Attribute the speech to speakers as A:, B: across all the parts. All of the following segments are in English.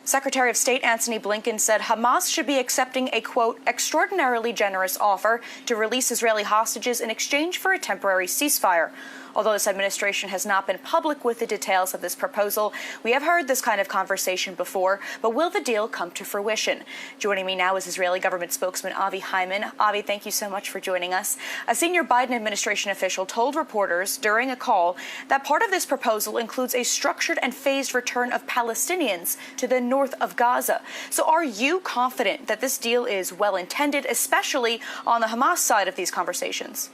A: Secretary of State Antony Blinken said Hamas should be accepting a, quote, extraordinarily generous offer to release Israeli hostages in exchange for a temporary ceasefire. Although this administration has not been public with the details of this proposal, we have heard this kind of conversation before, but will the deal come to fruition? Joining me now is Israeli government spokesman Avi Hyman. Avi, thank you so much for joining us. A senior Biden administration official told reporters during a call that part of this proposal includes a structured and phased return of Palestinians to the north of Gaza. So are you confident that this deal is well intended, especially on the Hamas side of these conversations?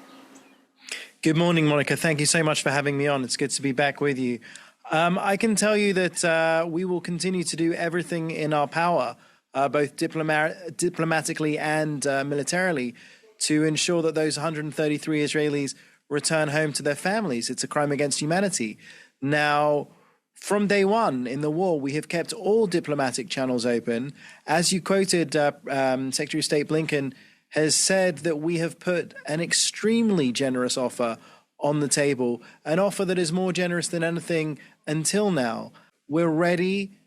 B: Good morning, Monica. Thank you so much for having me on. It's good to be back with you. I can tell you that we will continue to do everything in our power, both diplomatically and militarily, to ensure that those 133 Israelis return home to their families. It's a crime against humanity. Now, from day one in the war, we have kept all diplomatic channels open. As you quoted, Secretary of State Blinken has said that we have put an extremely generous offer on the table, an offer that is more generous than anything until now. We're ready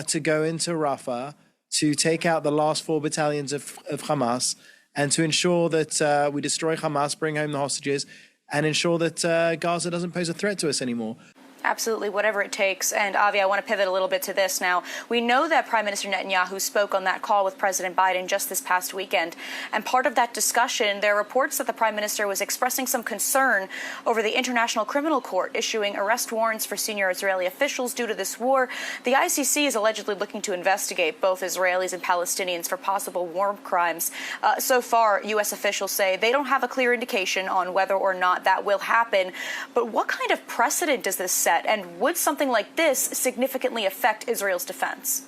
B: to go into Rafah to take out the last 4 battalions of Hamas and to ensure that we destroy Hamas, bring home the hostages, and ensure that Gaza doesn't pose a threat to us anymore.
A: Absolutely, whatever it takes. And Avi, I want to pivot a little bit to this now. We know that Prime Minister Netanyahu spoke on that call with President Biden just this past weekend. And part of that discussion, there are reports that the Prime Minister was expressing some concern over the International Criminal Court issuing arrest warrants for senior Israeli officials due to this war. The ICC is allegedly looking to investigate both Israelis and Palestinians for possible war crimes. So far, U.S. officials say they don't have a clear indication on whether or not that will happen. But what kind of precedent does this set? And would something like this significantly affect Israel's defense?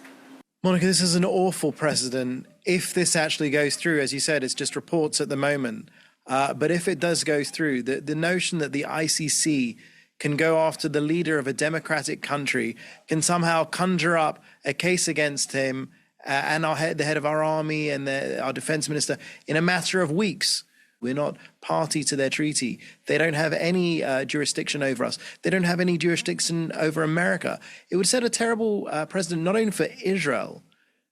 B: Monica, this is an awful precedent. If this actually goes through, as you said, it's just reports at the moment. But if it does go through, the notion that the ICC can go after the leader of a democratic country, can somehow conjure up a case against him and the head of our army and our defense minister in a matter of weeks. We're not party to their treaty. They don't have any jurisdiction over us. They don't have any jurisdiction over America. It would set a terrible precedent not only for Israel,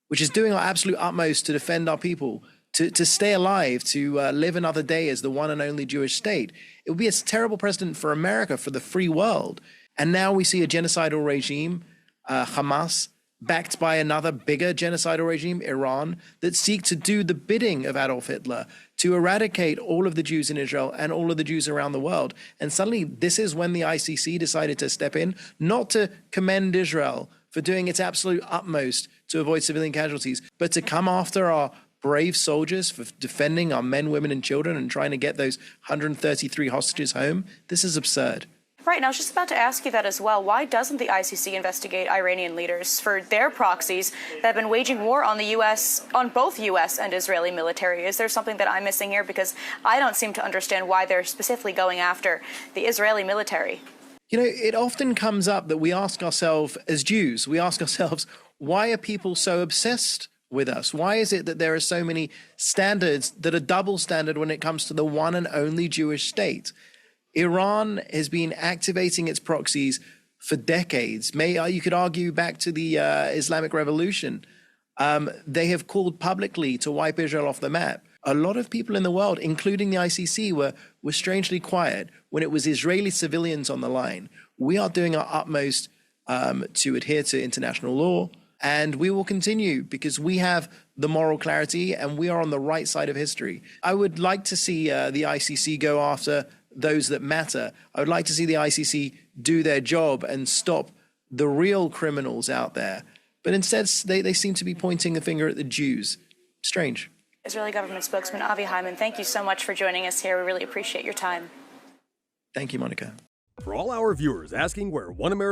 B: which is doing our absolute utmost to defend our people, to stay alive, to live another day as the one and only Jewish state. It would be a terrible precedent for America, for the free world. And now we see a genocidal regime, Hamas, backed by another bigger genocidal regime, Iran, that seek to do the bidding of Adolf Hitler, to eradicate all of the Jews in Israel and all of the Jews around the world. And suddenly, this is when the ICC decided to step in, not to commend Israel for doing its absolute utmost to avoid civilian casualties, but to come after our brave soldiers for defending our men, women, and children and trying to get those 133 hostages home. This is absurd.
A: Right, and I was just about to ask you that as well. Why doesn't the ICC investigate Iranian leaders for their proxies that have been waging war on the U.S., on both U.S. and Israeli military? Is there something that I'm missing here? Because I don't seem to understand why they're specifically going after the Israeli military.
B: You know, it often comes up that we ask ourselves as Jews, why are people so obsessed with us? Why is it that there are so many standards that are double standard when it comes to the one and only Jewish state? Iran has been activating its proxies for decades. You could argue back to the Islamic Revolution. They have called publicly to wipe Israel off the map. A lot of people in the world, including the ICC, were strangely quiet when it was Israeli civilians on the line. We are doing our utmost to adhere to international law, and we will continue because we have the moral clarity and we are on the right side of history. I would like to see the ICC go after those that matter. I would like to see the ICC do their job and stop the real criminals out there. But instead, they seem to be pointing the finger at the Jews. Strange.
A: Israeli government spokesman Avi Hyman, thank you so much for joining us here. We really appreciate your time.
B: Thank you, Monica.
C: For all our viewers asking where One America